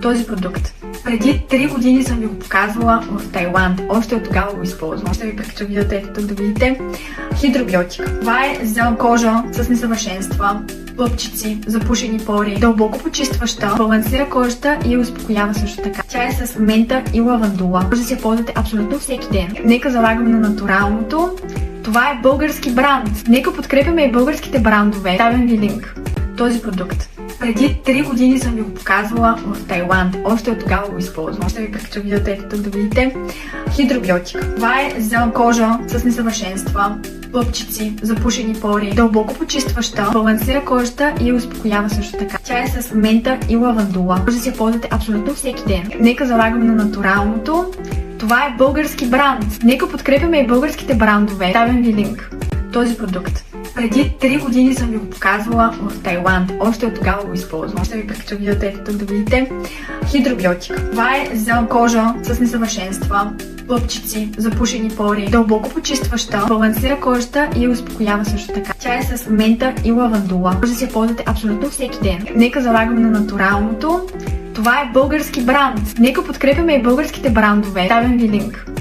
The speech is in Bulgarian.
този продукт. Преди 3 години съм ви го показвала в Тайланд. Още от тогава го използвам. Ще ви прекача видеото, ето тук да видите. Хидробиотик. Това е за кожа с несъвършенства, пъпчици, запушени пори, дълбоко почистваща, балансира кожата и успокоява също така. Тя е с мента и лавандула. Може да си я ползвате абсолютно всеки ден. Нека залагаме на натуралното. Това е български бранд. Нека подкрепяме и българските брандове. Ставям ви линк. Този продукт. Преди 3 години съм ви го показвала в Тайланд. Още от тогава го използвам. Ще ви прекача видеото, ето тук да видите. Хидробиотик. Това е за кожа с несъвършенства, пъпчици, запушени пори, дълбоко почистваща, балансира кожата и успокоява също така. Тя е с мента и лавандула. Може да си я ползвате абсолютно всеки ден. Нека залагаме на натуралното. Това е български бранд. Нека подкрепяме и българските брандове. Ставям ви линк. Този продукт. Преди 3 години съм ви го показвала в Тайланд. Още от тогава го използвам. Ще ви прекача видеото, ето тук да видите. Хидробиотик. Това е за кожа с несъвършенства, пъпчици, запушени пори, дълбоко почистваща, балансира кожата и успокоява също така. Тя е с мента и лавандула. Може да си я ползвате абсолютно всеки ден. Нека залагаме на натуралното. Това е български бранд. Нека подкрепяме и българските брандове. Ставям ви линк.